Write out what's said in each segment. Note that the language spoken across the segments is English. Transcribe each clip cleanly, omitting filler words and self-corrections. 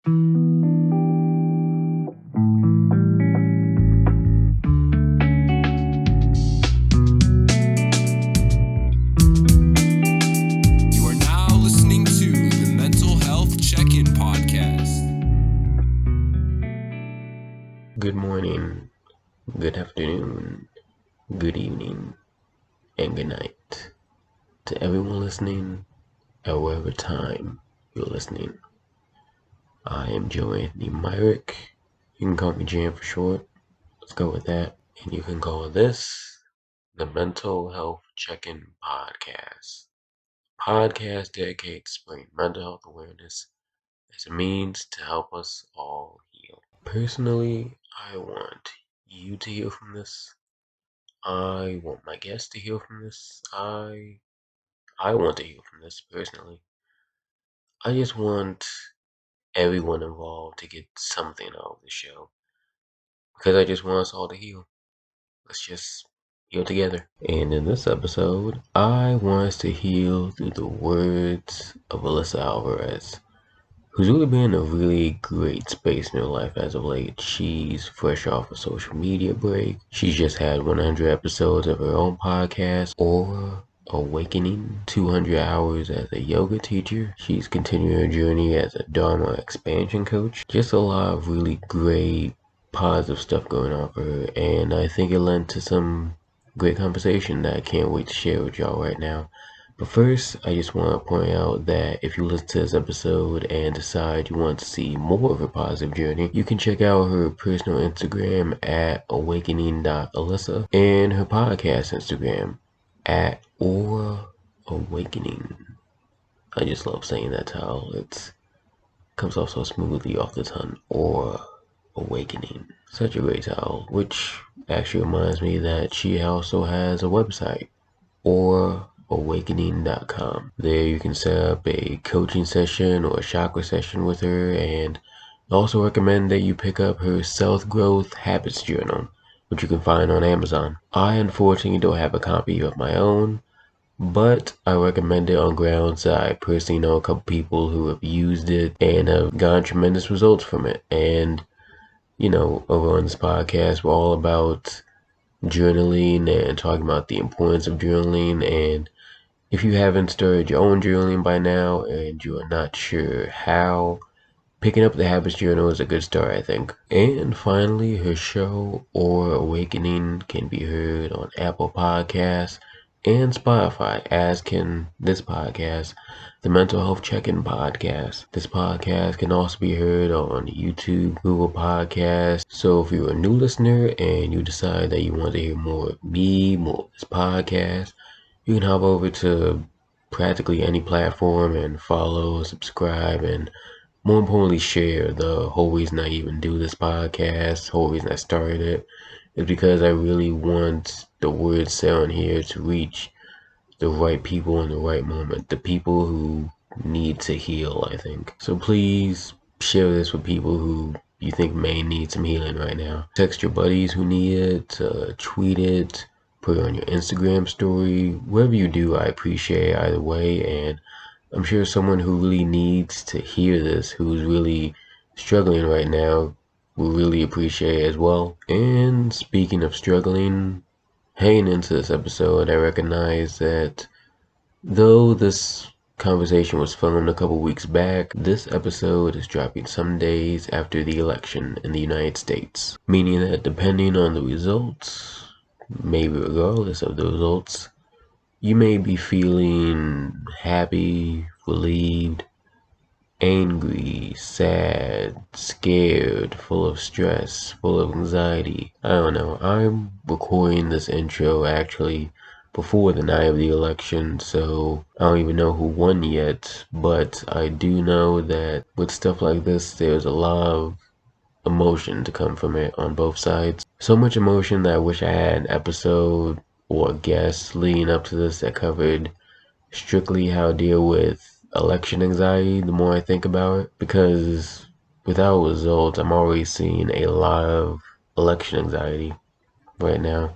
You are now listening to the Mental Health Check-In Podcast. Good morning, good afternoon, good evening, and good night to everyone listening at whatever time you're listening. I am Joe Anthony Myrick. You can call me Jam for short. Let's go with that. And you can call this the Mental Health Check-In Podcast. Podcast dedicated to spreading mental health awareness as a means to help us all heal. Personally, I want you to heal from this. I want my guests to heal from this. I want to heal from this personally. I just want everyone involved to get something out of the show. Because I just want us all to heal. Let's just heal together. And in this episode, I want us to heal through the words of Alyssa Alvarez, who's really been in a really great space in her life as of late. She's fresh off a social media break. She's just had 100 episodes of her own podcast, or Awakening, 200 hours as a yoga teacher. She's continuing her journey as a Dharma expansion coach. Just a lot of really great positive stuff going on for her, and I think it led to some great conversation that I can't wait to share with y'all right now. But first, I just want to point out that if you listen to this episode and decide you want to see more of her positive journey, you can check out her personal Instagram at awakening.alyssa and her podcast Instagram at awakening. I just love saying that title. It comes off so smoothly off the tongue. Awakening. Such a great title, which actually reminds me that she also has a website, awakening.com. There you can set up a coaching session or a chakra session with her, and I also recommend that you pick up her self-growth habits journal, which you can find on Amazon. I unfortunately don't have a copy of my own, but I recommend it on grounds that I personally know a couple people who have used it and have gotten tremendous results from it. And, over on this podcast, we're all about journaling and talking about the importance of journaling. And if you haven't started your own journaling by now and you are not sure how, picking up the Habits Journal is a good start, I think. And finally, her show, Awakening, can be heard on Apple Podcasts and Spotify, as can this podcast, the Mental Health Check-In Podcast. This podcast can also be heard on YouTube, Google Podcasts. So if you're a new listener and you decide that you want to hear more of me, more of this podcast, you can hop over to practically any platform and follow, subscribe, and more importantly, share. The whole reason I even do this podcast, the whole reason I started it, is because I really want the word said on here to reach the right people in the right moment, the people who need to heal, I think. So please share this with people who you think may need some healing right now. Text your buddies who need it, tweet it, put it on your Instagram story. Whatever you do, I appreciate either way, and I'm sure someone who really needs to hear this, who's really struggling right now, will really appreciate it as well. And speaking of struggling, heading into this episode, I recognize that though this conversation was filmed a couple weeks back, this episode is dropping some days after the election in the United States, meaning that depending on the results, maybe regardless of the results, you may be feeling happy, relieved, angry, sad, scared, full of stress, full of anxiety. I don't know. I'm recording this intro actually before the night of the election, so I don't even know who won yet, but I do know that with stuff like this, there's a lot of emotion to come from it on both sides. So much emotion that I wish I had an episode or a guest leading up to this that covered strictly how to deal with election anxiety the more I think about it, because without results, I'm already seeing a lot of election anxiety right now,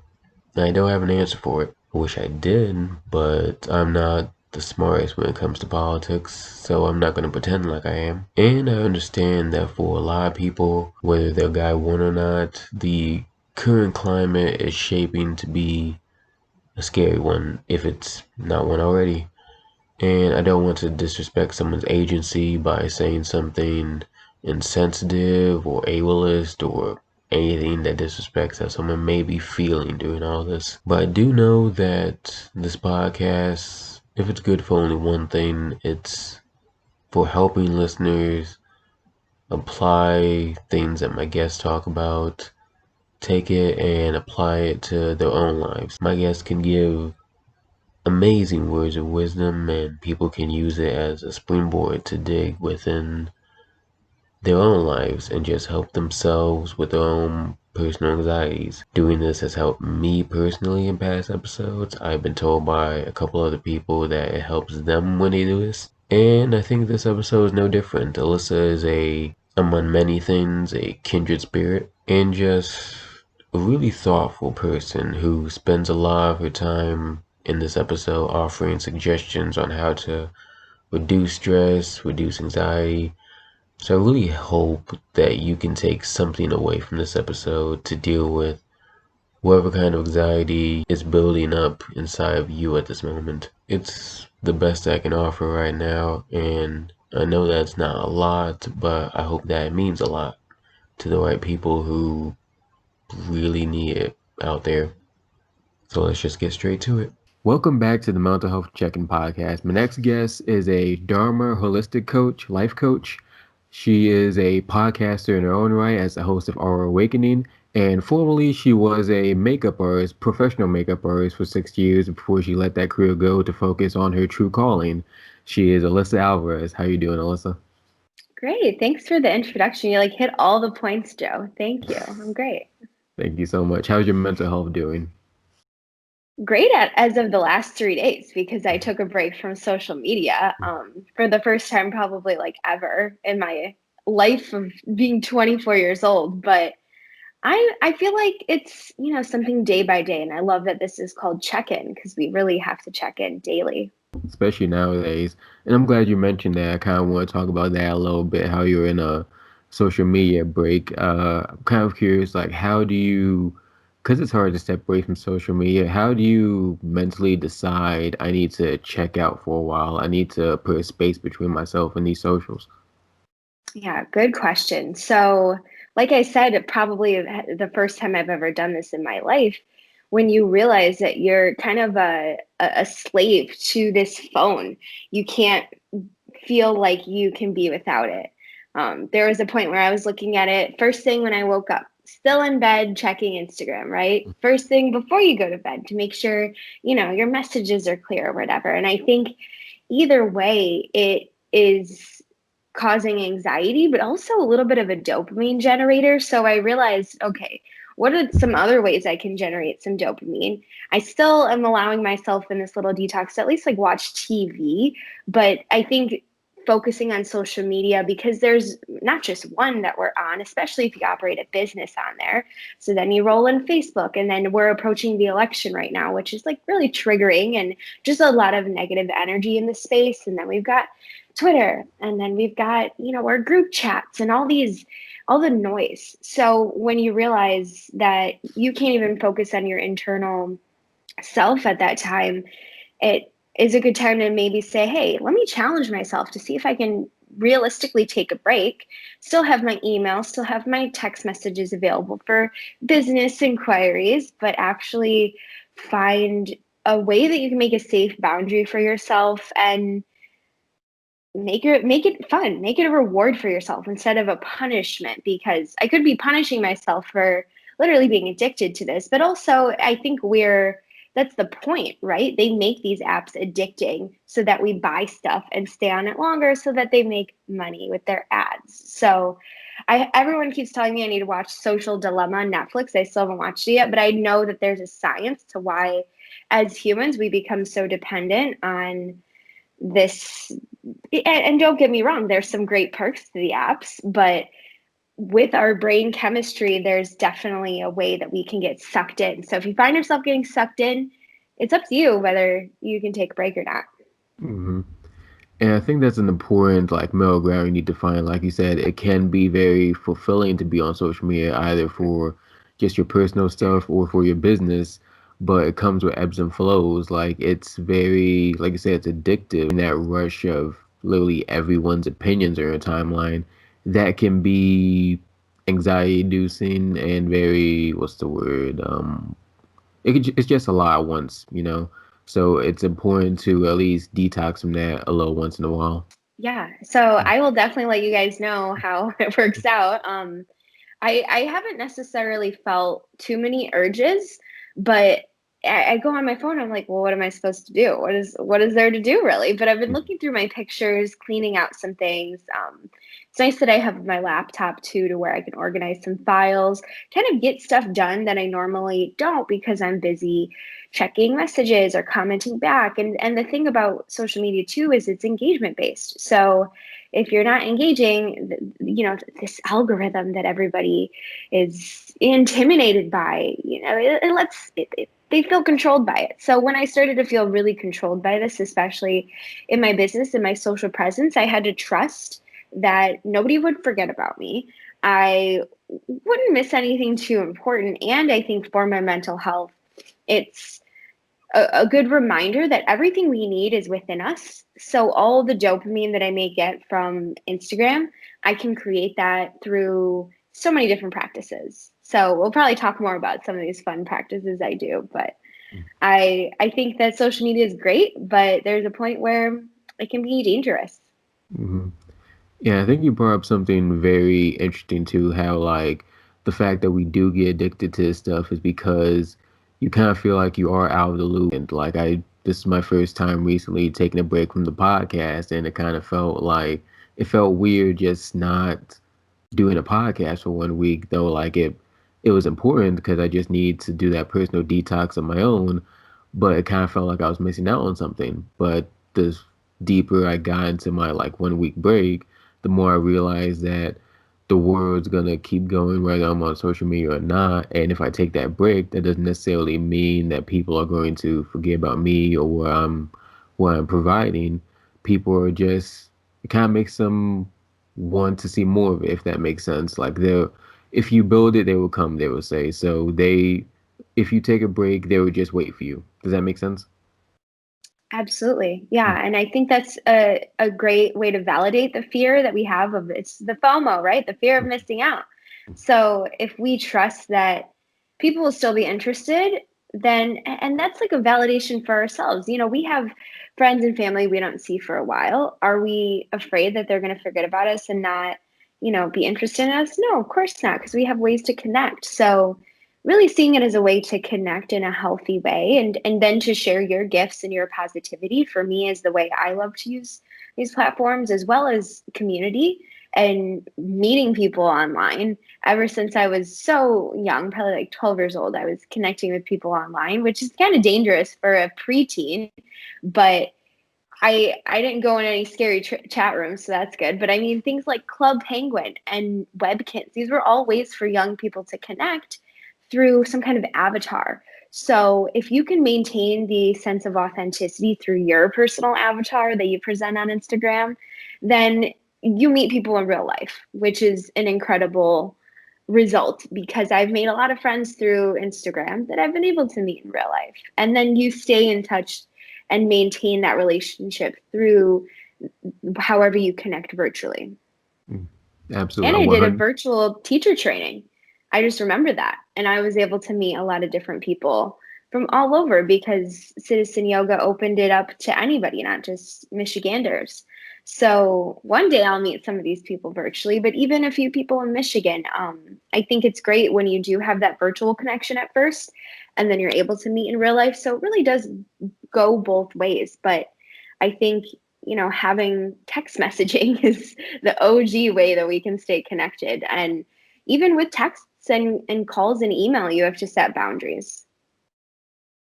and I don't have an answer for it. I wish I did, but I'm not the smartest when it comes to politics, so I'm not going to pretend like I am. And I understand that for a lot of people, whether they're guy one or not, the current climate is shaping to be a scary one, if it's not one already. And I don't want to disrespect someone's agency by saying something insensitive or ableist or anything that disrespects how someone may be feeling during all this. But I do know that this podcast, if it's good for only one thing, it's for helping listeners apply things that my guests talk about, take it and apply it to their own lives. My guests can give amazing words of wisdom, and people can use it as a springboard to dig within their own lives and just help themselves with their own personal anxieties. Doing this has helped me personally in past episodes. I've been told by a couple other people that it helps them when they do this. And I think this episode is no different. Alyssa is among many things, a kindred spirit and just a really thoughtful person who spends a lot of her time in this episode offering suggestions on how to reduce stress, reduce anxiety. So I really hope that you can take something away from this episode to deal with whatever kind of anxiety is building up inside of you at this moment. It's the best I can offer right now, and I know that's not a lot, but I hope that it means a lot to the right people who really need it out there. So let's just get straight to it. Welcome back to the Mental Health Check-In podcast. My next guest is a Dharma holistic coach, life coach. She is a podcaster in her own right as the host of Our Awakening, and formerly she was a makeup artist, professional makeup artist for 6 years before she let that career go to focus on her true calling. She is Alyssa Alvarez. How you doing, Alyssa? Great. Thanks for the introduction. You hit all the points, Joe. Thank you. I'm great. Thank you so much. How's your mental health doing? Great as of the last 3 days because I took a break from social media for the first time probably ever in my life of being 24 years old. But I feel like it's, something day by day. And I love that this is called check-in because we really have to check in daily. Especially nowadays. And I'm glad you mentioned that. I kind of want to talk about that a little bit, how you're in a social media break. I'm kind of curious, like, how do you, because it's hard to step away from social media, how do you mentally decide I need to check out for a while? I need to put a space between myself and these socials? Yeah, good question. So, like I said, probably the first time I've ever done this in my life, when you realize that you're kind of a slave to this phone, you can't feel like you can be without it. There was a point where I was looking at it first thing when I woke up, still in bed, checking Instagram, right? First thing before you go to bed to make sure, your messages are clear or whatever. And I think either way, it is causing anxiety, but also a little bit of a dopamine generator. So I realized, okay, what are some other ways I can generate some dopamine? I still am allowing myself in this little detox to at least watch TV, but I think focusing on social media because there's not just one that we're on, especially if you operate a business on there. So then you roll in Facebook, and then we're approaching the election right now, which is really triggering and just a lot of negative energy in the space. And then we've got Twitter, and then we've got, our group chats and all the noise. So when you realize that you can't even focus on your internal self at that time, it is a good time to maybe say, hey, let me challenge myself to see if I can realistically take a break, still have my email, still have my text messages available for business inquiries, but actually find a way that you can make a safe boundary for yourself and make it fun, make it a reward for yourself instead of a punishment, because I could be punishing myself for literally being addicted to this, but also I think that's the point, right? They make these apps addicting so that we buy stuff and stay on it longer so that they make money with their ads. So everyone keeps telling me I need to watch Social Dilemma on Netflix. I still haven't watched it yet, but I know that there's a science to why as humans we become so dependent on this. And don't get me wrong, there's some great perks to the apps, but with our brain chemistry, there's definitely a way that we can get sucked in. So if you find yourself getting sucked in, it's up to you whether you can take a break or not. Hmm. And I think that's an important like middle ground you need to find. Like you said, it can be very fulfilling to be on social media, either for just your personal stuff or for your business, but it comes with ebbs and flows. Like it's very, like you said, it's addictive. In that rush of literally everyone's opinions on your timeline, that can be anxiety inducing and very, what's the word? It's just a lot at once. So it's important to at least detox from that a little once in a while. Yeah. So I will definitely let you guys know how it works out. I haven't necessarily felt too many urges, but I go on my phone. I'm like, well, what am I supposed to do? What is there to do really? But I've been looking through my pictures, cleaning out some things. It's nice that I have my laptop too, to where I can organize some files, kind of get stuff done that I normally don't because I'm busy checking messages or commenting back. And the thing about social media too is it's engagement based. So if you're not engaging, this algorithm that everybody is intimidated by, they feel controlled by it. So when I started to feel really controlled by this, especially in my business and my social presence, I had to trust that nobody would forget about me. I wouldn't miss anything too important. And I think for my mental health, it's a good reminder that everything we need is within us. So all the dopamine that I may get from Instagram, I can create that through so many different practices. So we'll probably talk more about some of these fun practices I do, but I think that social media is great, but there's a point where it can be dangerous. Hmm. Yeah, I think you brought up something very interesting too, how like the fact that we do get addicted to this stuff is because you kind of feel like you are out of the loop. And like this is my first time recently taking a break from the podcast, and it kind of felt like it felt weird just not doing a podcast for 1 week, though. Like it was important because I just need to do that personal detox on my own, but it kind of felt like I was missing out on something. But the deeper I got into my like 1 week break, the more I realized that the world's gonna keep going whether I'm on social media or not. And if I take that break, that doesn't necessarily mean that people are going to forget about me or what I'm providing. People are just, it kind of makes them want to see more of it, if that makes sense. Like they'll, if you build it, they will come, they will say. So if you take a break, they will just wait for you. Does that make sense? Absolutely. Yeah. And I think that's a great way to validate the fear that we have of it's the FOMO, right? The fear of missing out. So if we trust that people will still be interested, then, and that's like a validation for ourselves. We have friends and family we don't see for a while. Are we afraid that they're going to forget about us and not, be interested in us? No, of course not, because we have ways to connect. So really seeing it as a way to connect in a healthy way, and then to share your gifts and your positivity, for me, is the way I love to use these platforms, as well as community and meeting people online. Ever since I was so young, probably like 12 years old, I was connecting with people online, which is kind of dangerous for a preteen, but I didn't go in any scary chat rooms, so that's good. But I mean, things like Club Penguin and Webkins, these were all ways for young people to connect through some kind of avatar. So if you can maintain the sense of authenticity through your personal avatar that you present on Instagram, then you meet people in real life, which is an incredible result, because I've made a lot of friends through Instagram that I've been able to meet in real life. And then you stay in touch and maintain that relationship through however you connect virtually. Mm. Absolutely. And I I did a 100. virtual teacher training. I just remember that. And I was able to meet a lot of different people from all over, because Citizen Yoga opened it up to anybody, not just Michiganders. So one day I'll meet some of these people virtually, but even a few people in Michigan. I think it's great when you do have that virtual connection at first, and then you're able to meet in real life. So it really does go both ways. But I think, having text messaging is the OG way that we can stay connected. And even with texts and calls and email, you have to set boundaries.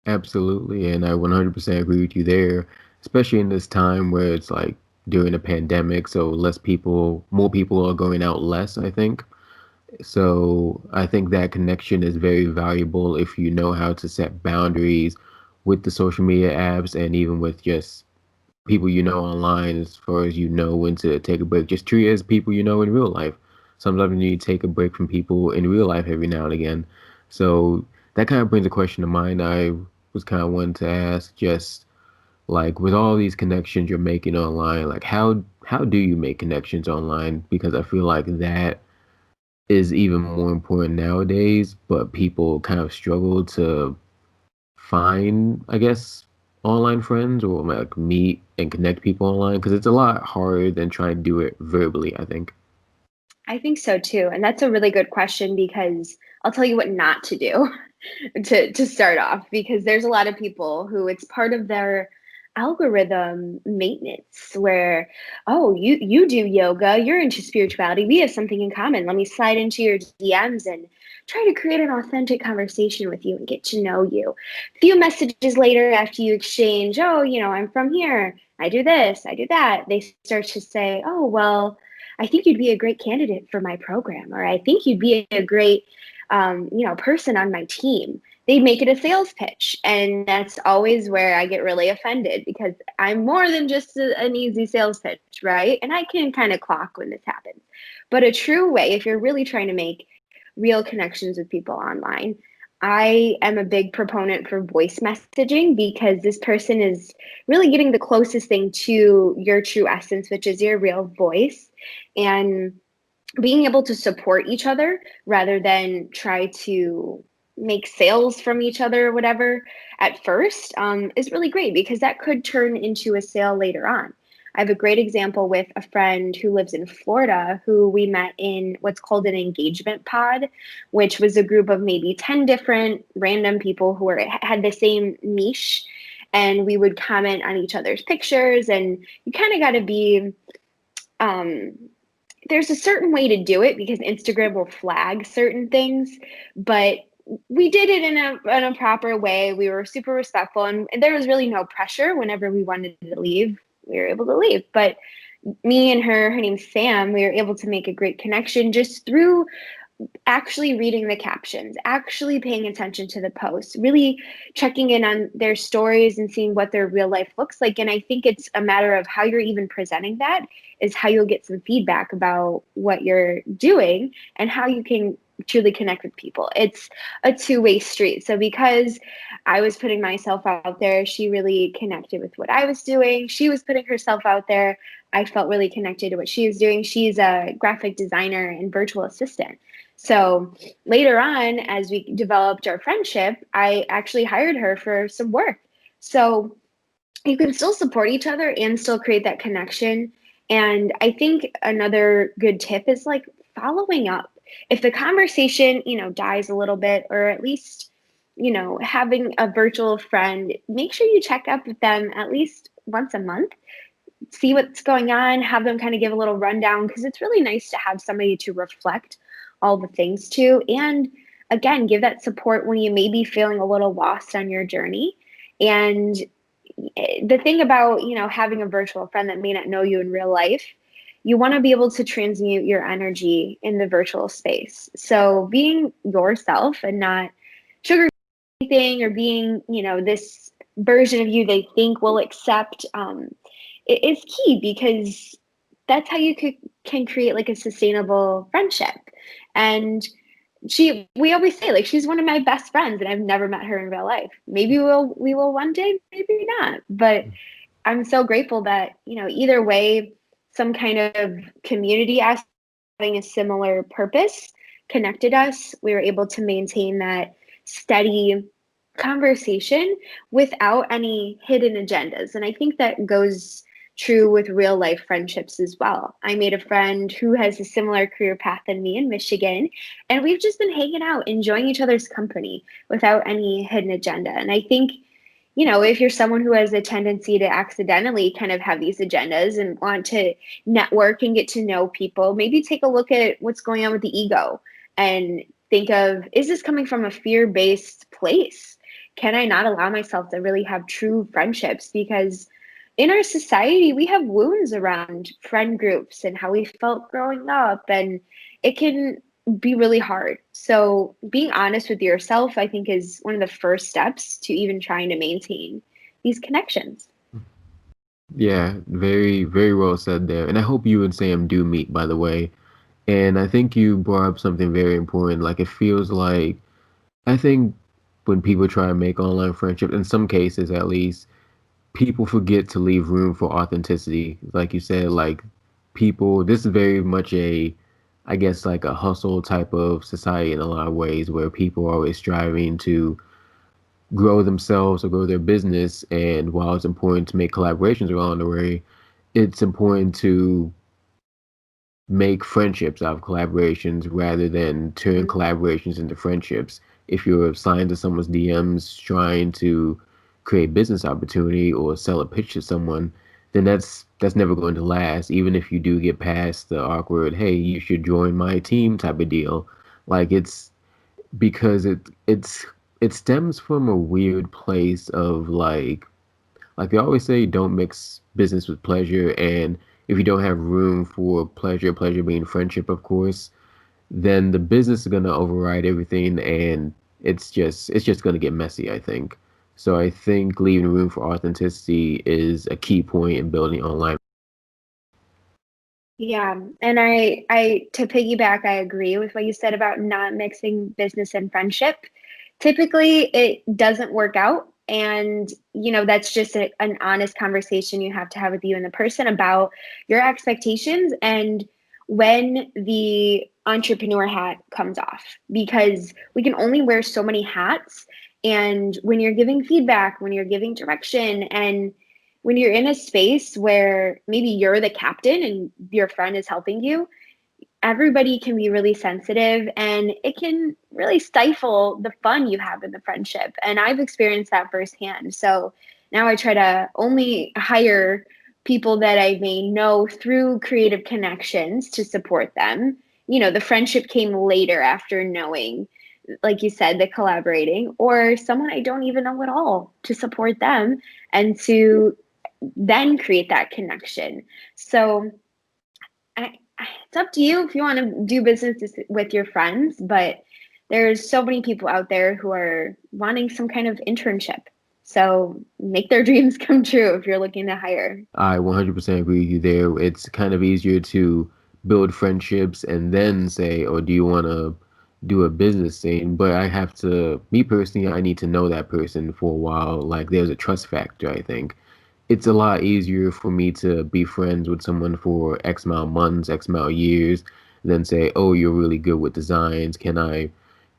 Absolutely. And I 100% agree with you there, especially in this time where it's like during a pandemic. So more people are going out less, I think. So I think that connection is very valuable if you know how to set boundaries with the social media apps and even with just people you know online as far as when to take a break. Just treat it as people you know in real life. Sometimes you need to take a break from people in real life every now and again. So that kind of brings a question to mind. I was kind of wanting to ask, just like with all these connections you're making online, like how do you make connections online? Because I feel like that is even more important nowadays, but people kind of struggle to find, I guess, online friends or like meet and connect people online because it's a lot harder than trying to do it verbally, I think. I think so too. And that's a really good question because I'll tell you what not to do to start off, because there's a lot of people who it's part of their algorithm maintenance where, oh, you do yoga, you're into spirituality, we have something in common. Let me slide into your DMs and try to create an authentic conversation with you and get to know you. A few messages later after you exchange, oh, I'm from here, I do this, I do that, they start to say, oh, well, I think you'd be a great candidate for my program, or I think you'd be a great, person on my team. They make it a sales pitch, and that's always where I get really offended because I'm more than just an easy sales pitch, right? And I can kind of clock when this happens. But a true way, if you're really trying to make real connections with people online, I am a big proponent for voice messaging because this person is really getting the closest thing to your true essence, which is your real voice. And being able to support each other rather than try to make sales from each other or whatever at first is really great because that could turn into a sale later on. I have a great example with a friend who lives in Florida who we met in what's called an engagement pod, which was a group of maybe 10 different random people who had the same niche. And we would comment on each other's pictures, and you kind of got to be um, there's a certain way to do it because Instagram will flag certain things, but we did it in a proper way. We were super respectful, and there was really no pressure. Whenever we wanted to leave, we were able to leave. But me and her name's Sam, we were able to make a great connection just through actually reading the captions, actually paying attention to the posts, really checking in on their stories and seeing what their real life looks like. And I think it's a matter of how you're even presenting that is how you'll get some feedback about what you're doing and how you can truly connect with people. It's a two-way street. So because I was putting myself out there, she really connected with what I was doing. She was putting herself out there. I felt really connected to what she was doing. She's a graphic designer and virtual assistant. So later on, as we developed our friendship, I actually hired her for some work. So you can still support each other and still create that connection. And I think another good tip is like following up. If the conversation, dies a little bit, or at least, having a virtual friend, make sure you check up with them at least once a month, see what's going on, have them kind of give a little rundown because it's really nice to have somebody to reflect all the things to. And again, give that support when you may be feeling a little lost on your journey. And the thing about, having a virtual friend that may not know you in real life, you want to be able to transmute your energy in the virtual space. So being yourself and not sugar anything or being, this version of you they think will accept is key because that's how you can create like a sustainable friendship. And we always say like she's one of my best friends and I've never met her in real life. Maybe we will one day, maybe not. But I'm so grateful that, either way, some kind of community aspect having a similar purpose connected us. We were able to maintain that steady conversation without any hidden agendas. And I think that goes true with real life friendships as well. I made a friend who has a similar career path than me in Michigan, and we've just been hanging out, enjoying each other's company without any hidden agenda. And I think, if you're someone who has a tendency to accidentally kind of have these agendas and want to network and get to know people, maybe take a look at what's going on with the ego and think of, is this coming from a fear-based place? Can I not allow myself to really have true friendships? Because in our society, we have wounds around friend groups and how we felt growing up, and it can be really hard. So being honest with yourself, I think, is one of the first steps to even trying to maintain these connections. Yeah, very, very well said there. And I hope you and Sam do meet, by the way. And I think you brought up something very important. Like, it feels like, I think when people try to make online friendships, in some cases at least, people forget to leave room for authenticity. Like you said, like, people, this is very much a, I guess, like a hustle type of society in a lot of ways where people are always striving to grow themselves or grow their business. And while it's important to make collaborations along the way, it's important to make friendships out of collaborations rather than turn Mhm. collaborations into friendships. If you're signed to someone's DMs trying to create business opportunity or sell a pitch to someone, then that's never going to last. Even if you do get past the awkward, hey, you should join my team type of deal. Like, it's because it stems from a weird place of like they always say, don't mix business with pleasure. And if you don't have room for pleasure, pleasure being friendship, of course, then the business is gonna override everything, and it's just gonna get messy, I think. So I think leaving room for authenticity is a key point in building online. Yeah, and I to piggyback, I agree with what you said about not mixing business and friendship. Typically, it doesn't work out, and that's just an honest conversation you have to have with you and the person about your expectations and when the entrepreneur hat comes off, because we can only wear so many hats. And when you're giving feedback, when you're giving direction, and when you're in a space where maybe you're the captain and your friend is helping you, everybody can be really sensitive and it can really stifle the fun you have in the friendship. And I've experienced that firsthand. So now I try to only hire people that I may know through creative connections to support them. The friendship came later after knowing, like you said, the collaborating, or someone I don't even know at all to support them and to then create that connection. So it's up to you if you want to do business with your friends, but there's so many people out there who are wanting some kind of internship. So make their dreams come true if you're looking to hire. I 100% agree with you there. It's kind of easier to build friendships and then say, "Oh, do you want to do a business thing?" But I have to, me personally, I need to know that person for a while. Like, there's a trust factor, I think. It's a lot easier for me to be friends with someone for X amount of months, X amount of years, than say, "Oh, you're really good with designs. Can I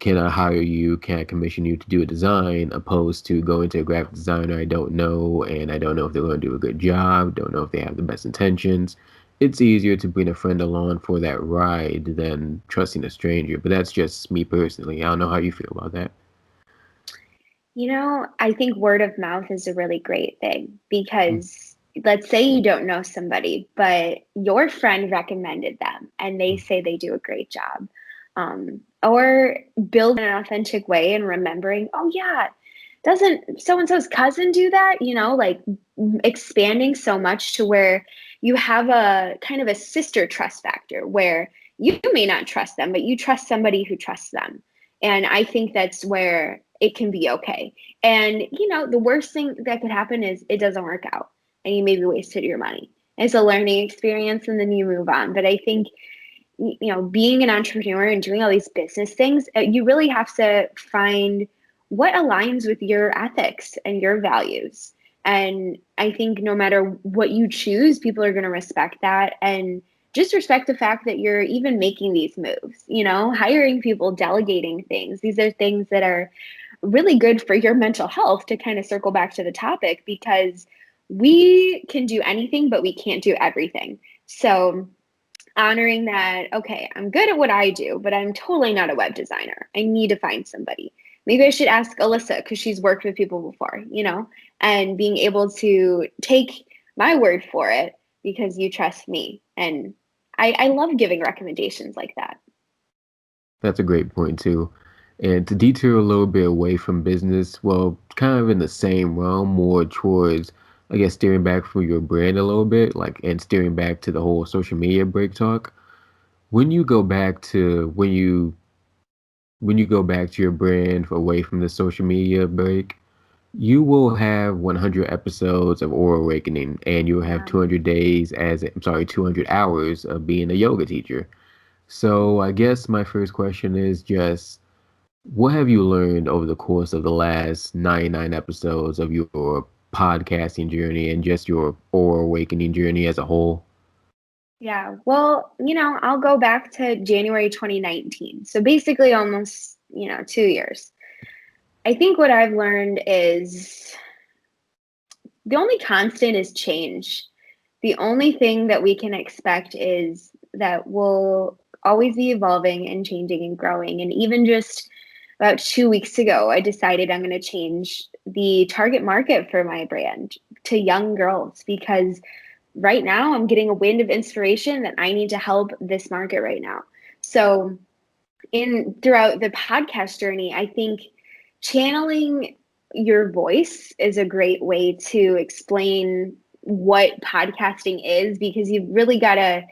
hire you? Can I commission you to do a design?" Opposed to going to a graphic designer I don't know, and I don't know if they're going to do a good job, don't know if they have the best intentions. It's easier to bring a friend along for that ride than trusting a stranger. But that's just me personally. I don't know how you feel about that. I think word of mouth is a really great thing because let's say you don't know somebody, but your friend recommended them and they say they do a great job. Or build in an authentic way and remembering, oh, yeah, doesn't so and so's cousin do that? Like expanding so much to where you have a kind of a sister trust factor where you may not trust them, but you trust somebody who trusts them. And I think that's where it can be okay. And, the worst thing that could happen is it doesn't work out and you maybe wasted your money. It's a learning experience and then you move on. But I think, being an entrepreneur and doing all these business things, you really have to find what aligns with your ethics and your values. And I think no matter what you choose, people are going to respect that and just respect the fact that you're even making these moves, hiring people, delegating things. These are things that are really good for your mental health, to kind of circle back to the topic, because we can do anything, but we can't do everything. So honoring that, okay, I'm good at what I do, but I'm totally not a web designer. I need to find somebody. Maybe I should ask Alyssa because she's worked with people before, and being able to take my word for it because you trust me. And I love giving recommendations like that. That's a great point too. And to detour a little bit away from business, well, kind of in the same realm, more towards, I guess, steering back from your brand a little bit, like, and steering back to the whole social media break talk. When you go back to when you go back to your brand away from the social media break, You will have 100 episodes of Oral Awakening, and you'll have 200 days I'm sorry, 200 hours of being a yoga teacher. So I guess my first question is just, what have you learned over the course of the last 99 episodes of your podcasting journey and just your Oral Awakening journey as a whole? Yeah, well, I'll go back to January 2019. So basically almost, 2 years. I think what I've learned is the only constant is change. The only thing that we can expect is that we'll always be evolving and changing and growing. And even just about 2 weeks ago, I decided I'm going to change the target market for my brand to young girls because right now I'm getting a wind of inspiration that I need to help this market right now. So in throughout the podcast journey, I think channeling your voice is a great way to explain what podcasting is, because you've really got to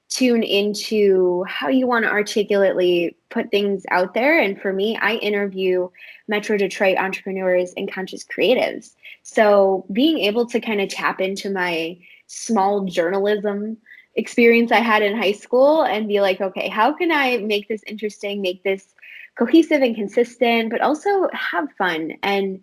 tune into how you want to articulately put things out there. And for me, I interview Metro Detroit entrepreneurs and conscious creatives. So being able to kind of tap into my small journalism experience I had in high school and be like, okay, how can I make this interesting, make this cohesive and consistent, but also have fun and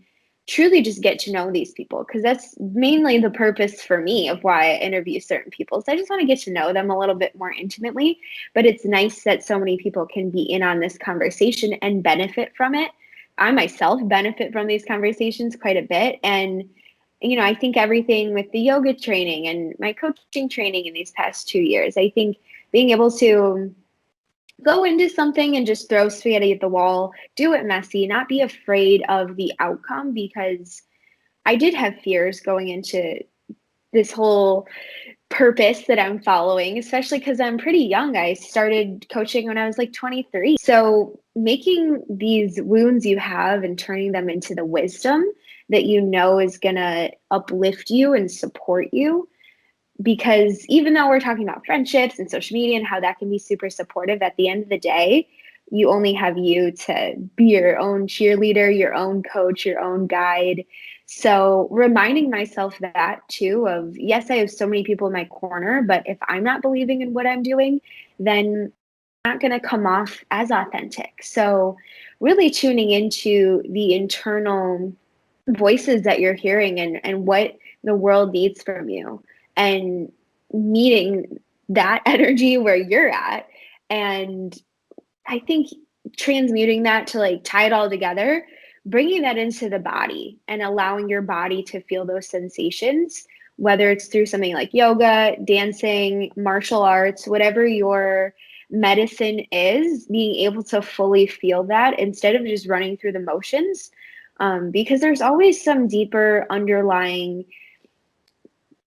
truly just get to know these people? Because that's mainly the purpose for me of why I interview certain people. So I just want to get to know them a little bit more intimately. But it's nice that so many people can be in on this conversation and benefit from it. I myself benefit from these conversations quite a bit. And I think everything with the yoga training and my coaching training in these past 2 years, I think being able to go into something and just throw spaghetti at the wall, do it messy, not be afraid of the outcome, because I did have fears going into this whole purpose that I'm following, especially because I'm pretty young. I started coaching when I was like 23. So making these wounds you have and turning them into the wisdom that is going to uplift you and support you. Because even though we're talking about friendships and social media and how that can be super supportive, at the end of the day, you only have you to be your own cheerleader, your own coach, your own guide. So reminding myself that too of, yes, I have so many people in my corner, but if I'm not believing in what I'm doing, then I'm not going to come off as authentic. So really tuning into the internal voices that you're hearing and what the world needs from you, and meeting that energy where you're at. And I think transmuting that to like tie it all together, bringing that into the body and allowing your body to feel those sensations, whether it's through something like yoga, dancing, martial arts, whatever your medicine is, being able to fully feel that instead of just running through the motions. Because there's always some deeper underlying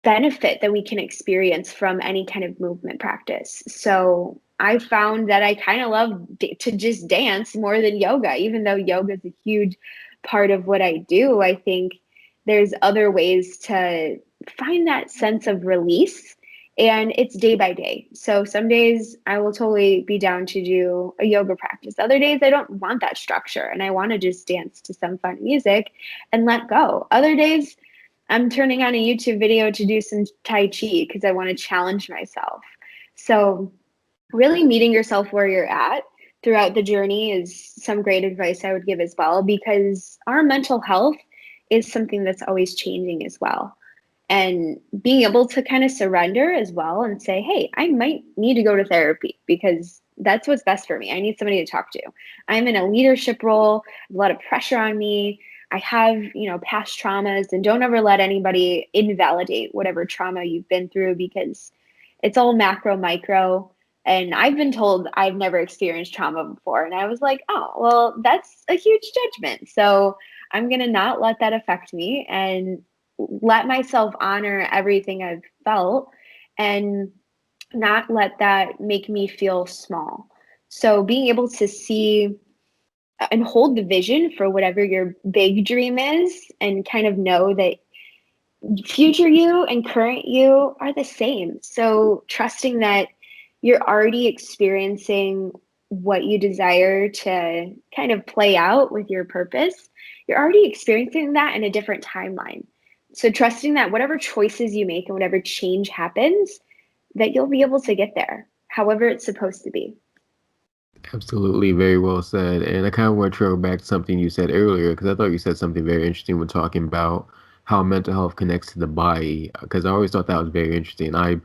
benefit that we can experience from any kind of movement practice. So I found that I kind of love to just dance more than yoga, even though yoga is a huge part of what I do. I think there's other ways to find that sense of release, and it's day by day. So some days I will totally be down to do a yoga practice. Other days I don't want that structure and I want to just dance to some fun music and let go. Other days I'm turning on a YouTube video to do some Tai Chi because I want to challenge myself. So really meeting yourself where you're at throughout the journey is some great advice I would give as well, because our mental health is something that's always changing as well. And being able to kind of surrender as well and say, hey, I might need to go to therapy because that's what's best for me. I need somebody to talk to. I'm in a leadership role, a lot of pressure on me. I have, past traumas, and don't ever let anybody invalidate whatever trauma you've been through, because it's all macro, micro. And I've been told I've never experienced trauma before. And I was like, oh, well, that's a huge judgment. So I'm going to not let that affect me and let myself honor everything I've felt and not let that make me feel small. So being able to see and hold the vision for whatever your big dream is, and kind of know that future you and current you are the same. So trusting that you're already experiencing what you desire to kind of play out with your purpose, you're already experiencing that in a different timeline. So trusting that whatever choices you make and whatever change happens, that you'll be able to get there, however it's supposed to be. Absolutely, very well said. And I kind of want to trail back to something you said earlier because I thought you said something very interesting when talking about how mental health connects to the body. Because I always thought that was very interesting. I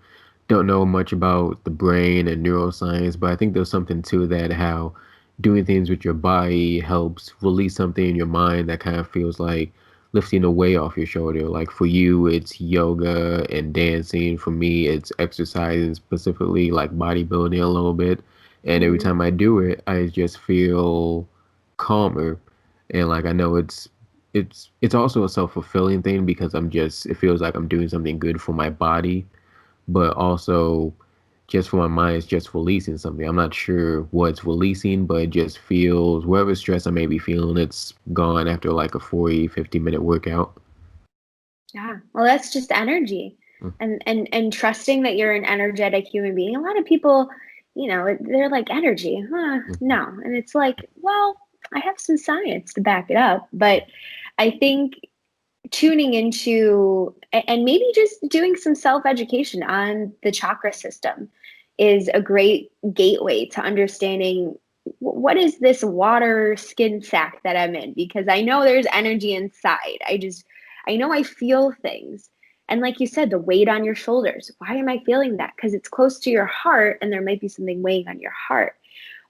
don't know much about the brain and neuroscience, but I think there's something to that, how doing things with your body helps release something in your mind that kind of feels like lifting a weight off your shoulder. Like for you, it's yoga and dancing. For me, it's exercising, specifically like bodybuilding a little bit. And every Mm-hmm. time I do it, I just feel calmer. And like I know it's also a self-fulfilling thing because it feels like I'm doing something good for my body, but also just for my mind, it's just releasing something. I'm not sure what's releasing, but it just feels whatever stress I may be feeling, it's gone after like a 40, 50-minute workout. Yeah. Well, that's just energy. Mm, And trusting that you're an energetic human being. A lot of people, they're like energy. Huh, mhm. no. And it's like, well, I have some science to back it up, but I think tuning into and maybe just doing some self-education on the chakra system is a great gateway to understanding what is this water skin sac that I'm in, because I know there's energy inside. I know I feel things. And like you said, the weight on your shoulders, why am I feeling that? Because it's close to your heart and there might be something weighing on your heart.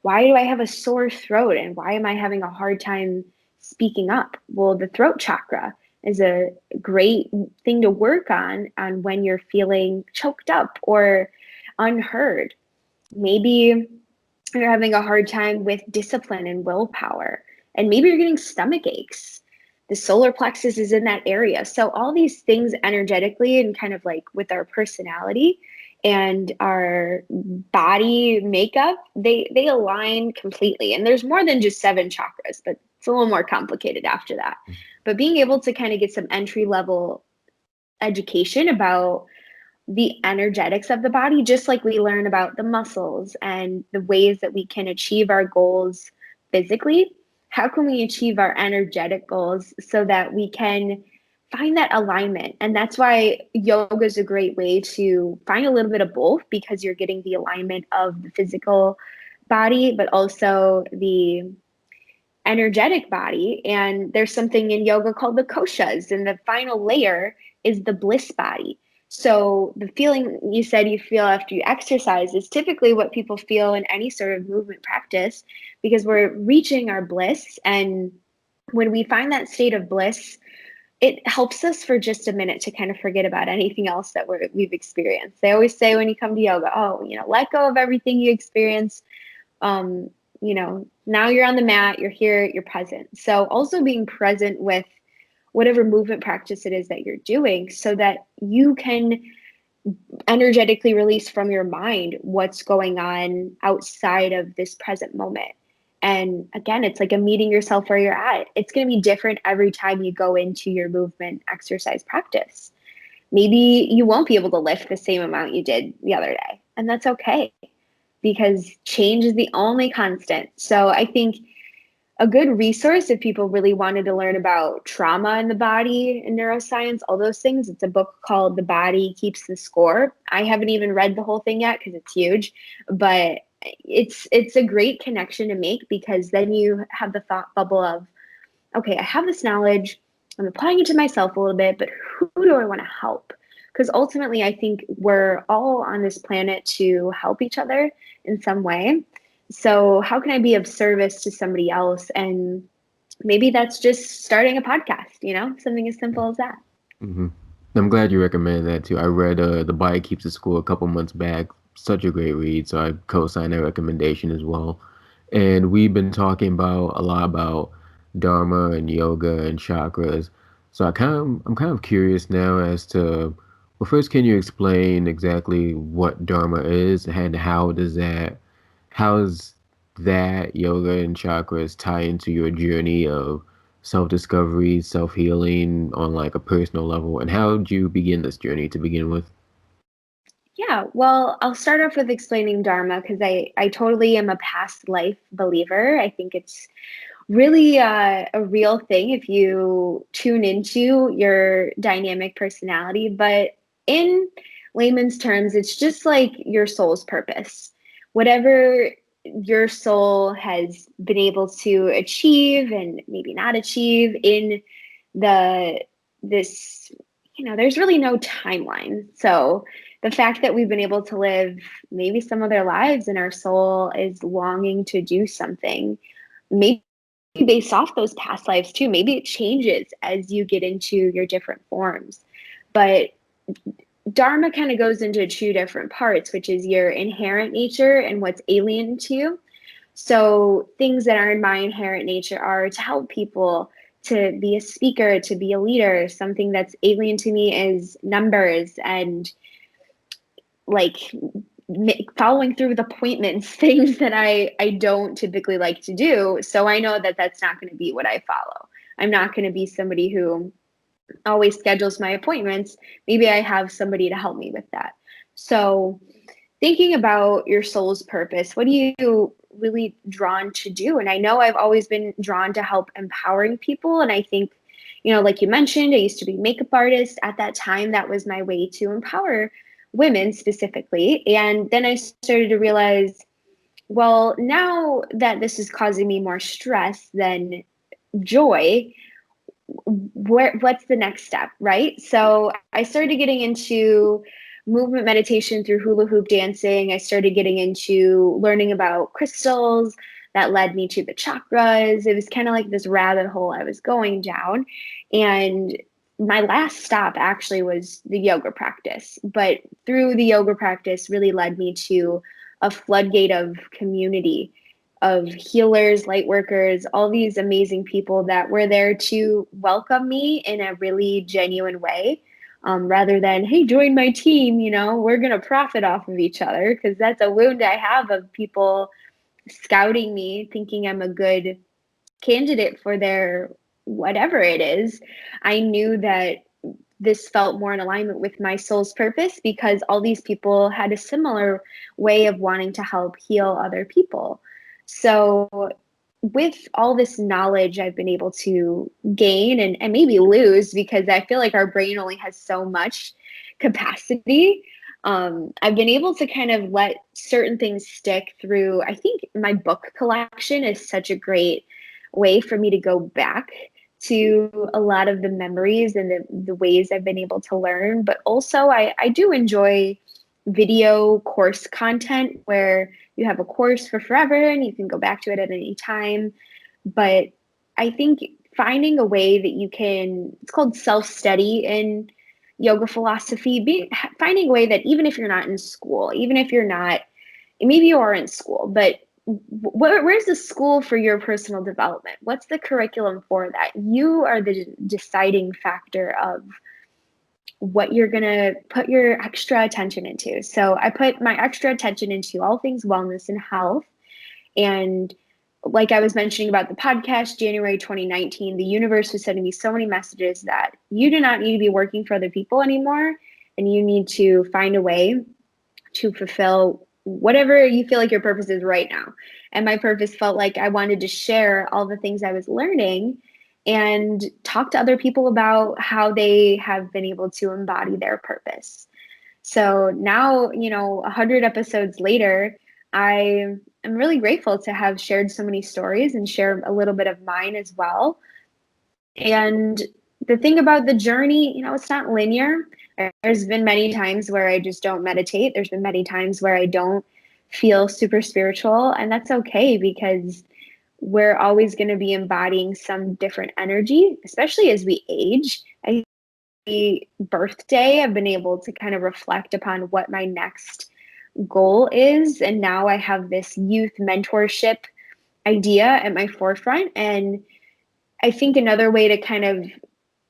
Why do I have a sore throat and why am I having a hard time speaking up? Well, the throat chakra is a great thing to work on when you're feeling choked up or unheard. Maybe you're having a hard time with discipline and willpower, and maybe you're getting stomach aches. The solar plexus is in that area. So all these things energetically and kind of like with our personality and our body makeup, they align completely. And there's more than just 7 chakras, but it's a little more complicated after that. But being able to kind of get some entry level education about the energetics of the body, just like we learn about the muscles and the ways that we can achieve our goals physically. How can we achieve our energetic goals so that we can find that alignment? And that's why yoga is a great way to find a little bit of both, because you're getting the alignment of the physical body, but also the energetic body. And there's something in yoga called the koshas, and the final layer is the bliss body. So the feeling you said you feel after you exercise is typically what people feel in any sort of movement practice, because we're reaching our bliss. And when we find that state of bliss, it helps us for just a minute to kind of forget about anything else that we've experienced. They always say when you come to yoga, oh, let go of everything you experience. um, now you're on the mat, you're here, you're present. So also being present with whatever movement practice it is that you're doing so that you can energetically release from your mind what's going on outside of this present moment. And again, it's like a meeting yourself where you're at. It's going to be different every time you go into your movement exercise practice. Maybe you won't be able to lift the same amount you did the other day, and that's okay, because change is the only constant. So I think a good resource if people really wanted to learn about trauma in the body and neuroscience, all those things, it's a book called The Body Keeps the Score. I haven't even read the whole thing yet because it's huge, but it's a great connection to make, because then you have the thought bubble of, okay, I have this knowledge, I'm applying it to myself a little bit, but who do I want to help? Because ultimately, I think we're all on this planet to help each other in some way. So, how can I be of service to somebody else? And maybe that's just starting a podcast, something as simple as that. Hmm. I'm glad you recommended that too. I read The Body Keeps the Score a couple months back. Such a great read, so I co-sign that recommendation as well. And we've been talking about a lot about Dharma and yoga and chakras. So I'm kind of curious now as to, well, first, can you explain exactly what Dharma is and how's that yoga and chakras tie into your journey of self-discovery, self-healing on like a personal level, and how did you begin this journey to begin with? Yeah, well, I'll start off with explaining Dharma because I totally am a past life believer. I think it's really a real thing if you tune into your dynamic personality. But in layman's terms, it's just like your soul's purpose. Whatever your soul has been able to achieve and maybe not achieve in the this, there's really no timeline. So the fact that we've been able to live maybe some of their lives and our soul is longing to do something, maybe based off those past lives too. Maybe it changes as you get into your different forms. But Dharma kind of goes into two different parts, which is your inherent nature and what's alien to you. So things that are in my inherent nature are to help people, to be a speaker, to be a leader. Something that's alien to me is numbers and like following through with appointments, things that I don't typically like to do. So I know that that's not going to be what I follow. I'm not going to be somebody who always schedules my appointments. Maybe I have somebody to help me with that. So thinking about your soul's purpose, what are you really drawn to do? And I know I've always been drawn to help empowering people. And I think, like you mentioned, I used to be a makeup artist. At that time, that was my way to empower women specifically. And then I started to realize, well, now that this is causing me more stress than joy, what's the next step, right? So I started getting into movement meditation through hula hoop dancing. I started getting into learning about crystals. That led me to the chakras. It was kind of like this rabbit hole I was going down. And my last stop actually was the yoga practice, but through the yoga practice really led me to a floodgate of community, of healers, light workers, all these amazing people that were there to welcome me in a really genuine way, rather than, hey, join my team, we're going to profit off of each other, because that's a wound I have of people scouting me, thinking I'm a good candidate for their whatever it is. I knew that this felt more in alignment with my soul's purpose because all these people had a similar way of wanting to help heal other people. So, with all this knowledge I've been able to gain and maybe lose, because I feel like our brain only has so much capacity, I've been able to kind of let certain things stick through. I think my book collection is such a great way for me to go back to a lot of the memories and the ways I've been able to learn. But also, I do enjoy video course content where you have a course for forever and you can go back to it at any time. But I think finding a way that you can, it's called self-study in yoga philosophy, finding a way that even if you're not in school, even if you're not, maybe you are in school, but where's the school for your personal development? What's the curriculum for that? You are the deciding factor of what you're going to put your extra attention into. So I put my extra attention into all things wellness and health. And like I was mentioning about the podcast, January 2019, the universe was sending me so many messages that you do not need to be working for other people anymore. And you need to find a way to fulfill whatever you feel like your purpose is right now. And my purpose felt like I wanted to share all the things I was learning and talk to other people about how they have been able to embody their purpose. So now, 100 episodes later, I am really grateful to have shared so many stories and share a little bit of mine as well. And the thing about the journey, it's not linear. There's been many times where I just don't meditate. There's been many times where I don't feel super spiritual, and that's okay because we're always going to be embodying some different energy, especially as we age. Birthday, I've been able to kind of reflect upon what my next goal is. And now I have this youth mentorship idea at my forefront. And I think another way to kind of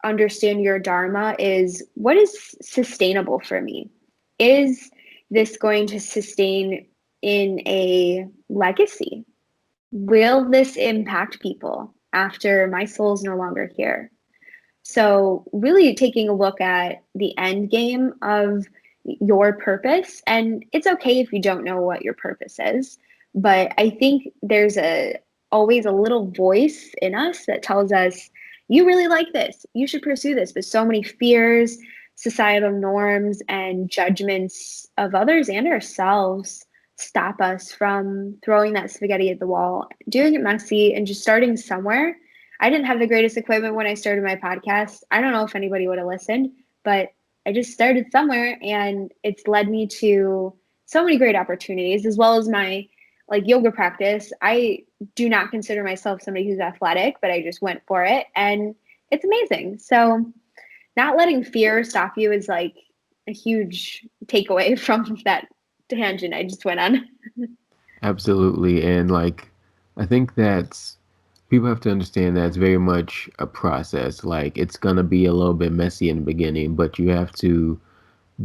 understand your Dharma is, what is sustainable for me? Is this going to sustain in a legacy? Will this impact people after my soul's no longer here? So really taking a look at the end game of your purpose. And it's okay if you don't know what your purpose is. But I think there's always a little voice in us that tells us, you really like this, you should pursue this. But so many fears, societal norms, and judgments of others and ourselves stop us from throwing that spaghetti at the wall, doing it messy, and just starting somewhere. I didn't have the greatest equipment when I started my podcast. I don't know if anybody would have listened, but I just started somewhere, and it's led me to so many great opportunities, as well as my like yoga practice. I do not consider myself somebody who's athletic, but I just went for it, and it's amazing. So not letting fear stop you is like a huge takeaway from that tangent I just went on. Absolutely. And like, I think that's people have to understand that it's very much a process. Like, it's going to be a little bit messy in the beginning, but you have to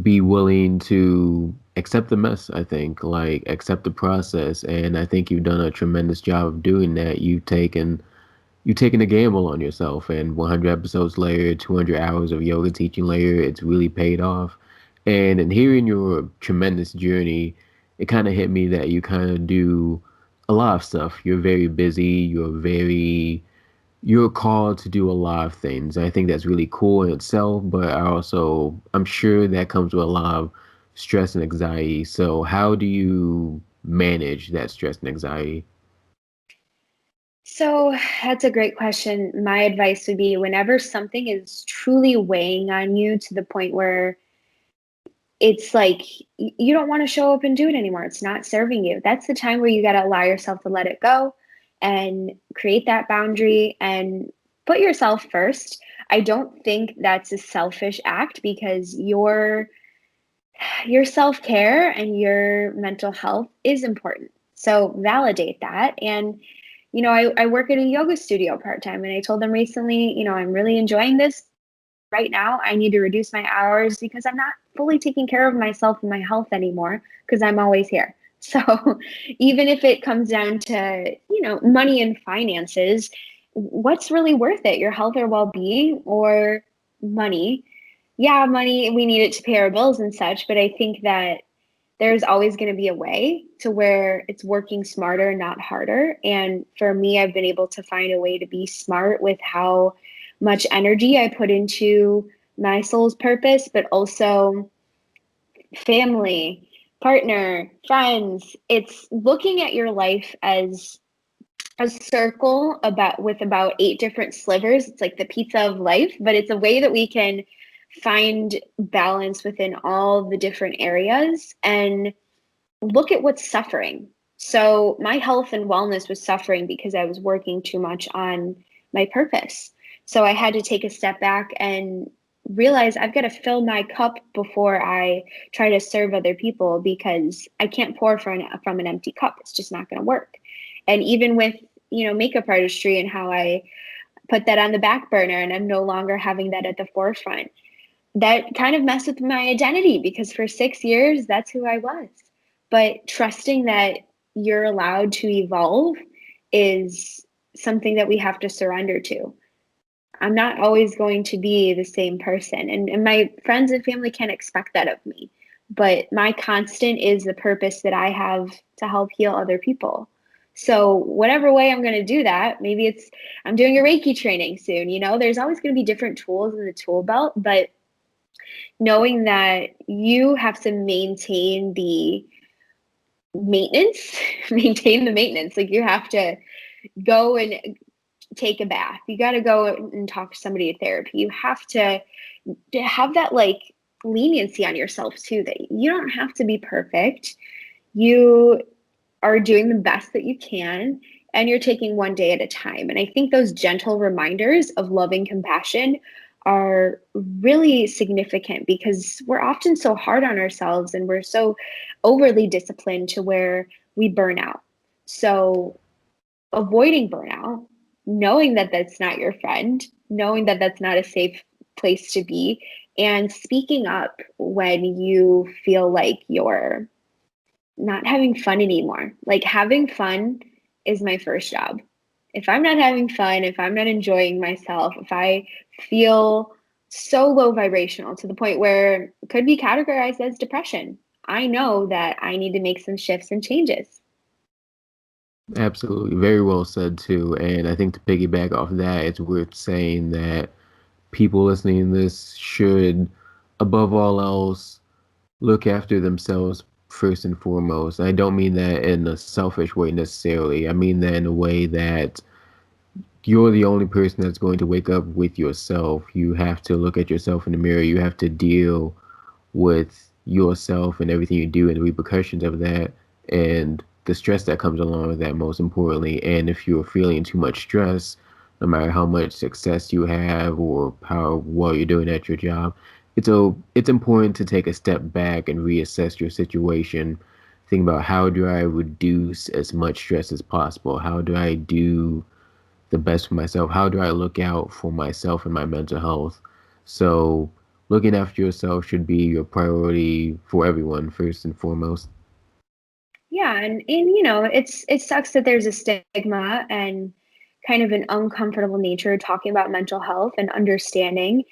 be willing to accept the mess, I think, like, accept the process. And I think you've done a tremendous job of doing that. You've taken a gamble on yourself, and 100 episodes later, 200 hours of yoga teaching later, it's really paid off. And in hearing your tremendous journey, it kind of hit me that you kind of do a lot of stuff. You're very busy. You're called to do a lot of things. I think that's really cool in itself, but I'm sure that comes with a lot of stress and anxiety. So how do you manage that stress and anxiety? So that's a great question. My advice would be whenever something is truly weighing on you to the point where it's like you don't want to show up and do it anymore, it's not serving you, that's the time where you got to allow yourself to let it go and create that boundary and put yourself first. I don't think that's a selfish act because your self-care and your mental health is important. So validate that. And I work at a yoga studio part-time, and I told them recently, I'm really enjoying this. Right now, I need to reduce my hours because I'm not fully taking care of myself and my health anymore because I'm always here. So even if it comes down to, money and finances, what's really worth it? Your health or well-being or money? Yeah, money, we need it to pay our bills and such, but I think that there's always going to be a way to where it's working smarter, not harder. And for me, I've been able to find a way to be smart with how much energy I put into my soul's purpose, but also family, partner, friends. It's looking at your life as a circle with about 8 different slivers. It's like the pizza of life, but it's a way that we can find balance within all the different areas and look at what's suffering. So my health and wellness was suffering because I was working too much on my purpose. So I had to take a step back and realize I've got to fill my cup before I try to serve other people, because I can't pour from an empty cup. It's just not going to work. And even with, makeup artistry and how I put that on the back burner and I'm no longer having that at the forefront, that kind of messed with my identity because for 6 years, that's who I was. But trusting that you're allowed to evolve is something that we have to surrender to. I'm not always going to be the same person. And my friends and family can't expect that of me. But my constant is the purpose that I have to help heal other people. So whatever way I'm going to do that, maybe I'm doing a Reiki training soon. There's always going to be different tools in the tool belt, but knowing that you have to maintain the maintenance, maintain the maintenance. Like you have to go and take a bath. You got to go and talk to somebody at therapy. You have to have that like leniency on yourself too, that you don't have to be perfect. You are doing the best that you can, and you're taking one day at a time. And I think those gentle reminders of loving compassion are really significant because we're often so hard on ourselves and we're so overly disciplined to where we burn out. So avoiding burnout, knowing that that's not your friend, knowing that that's not a safe place to be, and speaking up when you feel like you're not having fun anymore. Like having fun is my first job. If I'm not having fun, if I'm not enjoying myself, if I feel so low vibrational to the point where it could be categorized as depression. I know that I need to make some shifts and changes. Absolutely. Very well said, too. And I think to piggyback off that, it's worth saying that people listening to this should, above all else, look after themselves first and foremost. I don't mean that in a selfish way necessarily. I mean that in a way that you're the only person that's going to wake up with yourself. You have to look at yourself in the mirror. You have to deal with yourself and everything you do and the repercussions of that and the stress that comes along with that, most importantly. And if you're feeling too much stress, no matter how much success you have or how well you're doing at your job, it's important to take a step back and reassess your situation. Think about, how do I reduce as much stress as possible? How do I do the best for myself? How do I look out for myself and my mental health? So, looking after yourself should be your priority for everyone, first and foremost. Yeah, and it sucks that there's a stigma and kind of an uncomfortable nature talking about mental health and understanding.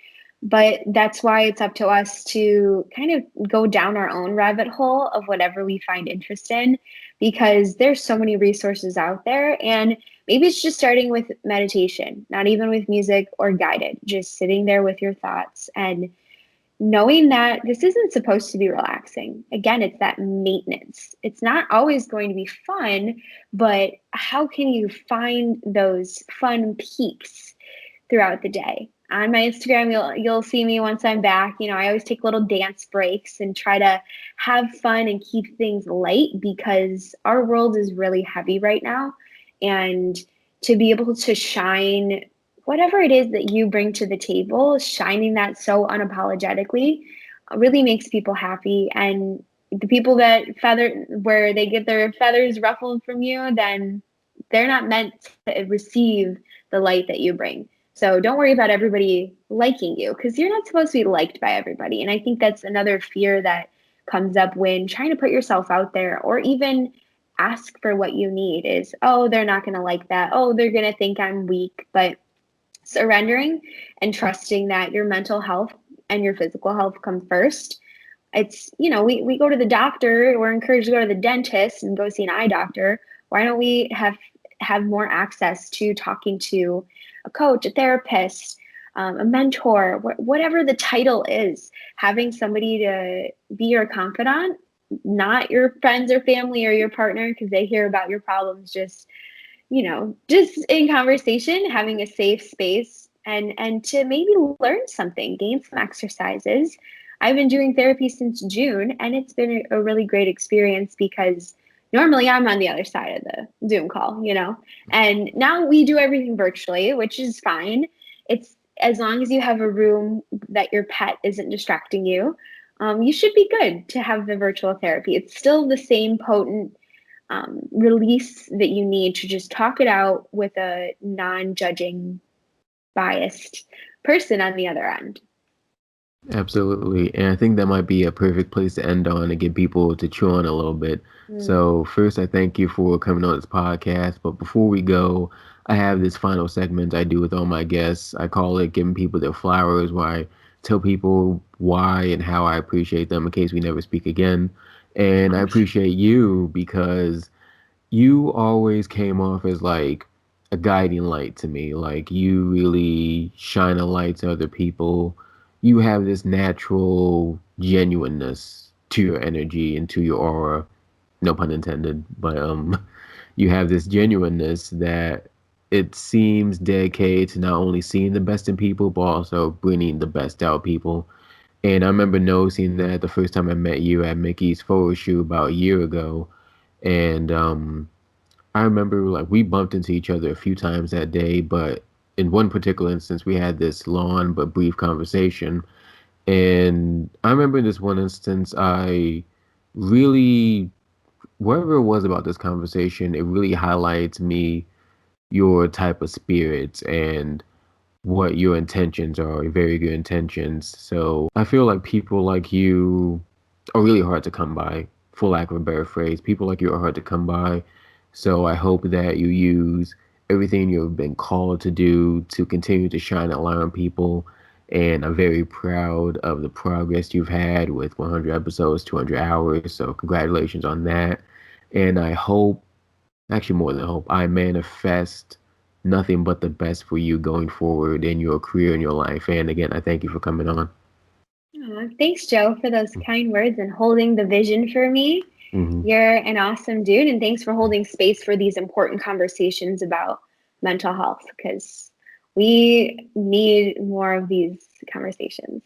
But that's why it's up to us to kind of go down our own rabbit hole of whatever we find interest in, because there's so many resources out there. And maybe it's just starting with meditation, not even with music or guided, just sitting there with your thoughts and knowing that this isn't supposed to be relaxing. Again, it's that maintenance. It's not always going to be fun, but how can you find those fun peaks throughout the day? On my Instagram, you'll see me once I'm back. I always take little dance breaks and try to have fun and keep things light, because our world is really heavy right now. And to be able to shine whatever it is that you bring to the table, shining that so unapologetically really makes people happy. And the people that where they get their feathers ruffled from you, then they're not meant to receive the light that you bring. So don't worry about everybody liking you, because you're not supposed to be liked by everybody. And I think that's another fear that comes up when trying to put yourself out there or even ask for what you need is, oh, they're not going to like that. Oh, they're going to think I'm weak. But surrendering and trusting that your mental health and your physical health come first. We go to the doctor, we're encouraged to go to the dentist and go see an eye doctor. Why don't we have more access to talking to a coach, a therapist, a mentor, whatever the title is, having somebody to be your confidant, not your friends or family or your partner, because they hear about your problems just in conversation, having a safe space and to maybe learn something, gain some exercises. I've been doing therapy since June, and it's been a really great experience, because normally I'm on the other side of the Zoom call, and now we do everything virtually, which is fine. It's as long as you have a room that your pet isn't distracting you, you should be good to have the virtual therapy. It's still the same potent release that you need to just talk it out with a non-judging, biased person on the other end. Absolutely. And I think that might be a perfect place to end on and get people to chew on a little bit. Mm. So, first, I thank you for coming on this podcast. But before we go, I have this final segment I do with all my guests. I call it Giving People Their Flowers, where I tell people why and how I appreciate them in case we never speak again. And I appreciate you because you always came off as like a guiding light to me. Like, you really shine a light to other people. You have this natural genuineness to your energy and to your aura. No pun intended, but you have this genuineness that it seems dedicated to not only seeing the best in people, but also bringing the best out of people. And I remember noticing that the first time I met you at Mickey's photo shoot about a year ago. And I remember like we bumped into each other a few times that day, but in one particular instance, we had this long but brief conversation. And I remember in this one instance, I really, whatever it was about this conversation, it really highlights me your type of spirits and what your intentions are, very good intentions. So I feel like people like you are really hard to come by, for lack of a better phrase. People like you are hard to come by. So I hope that you use everything you've been called to do to continue to shine a light on people And I'm very proud of the progress you've had with 100 episodes, 200 hours. So congratulations on that. And I hope, actually more than hope, I manifest nothing but the best for you going forward in your career and your life. And again, I thank you for coming on. Aw, thanks, Joe, for those kind words and holding the vision for me. Mm-hmm. You're an awesome dude, and thanks for holding space for these important conversations about mental health, because we need more of these conversations.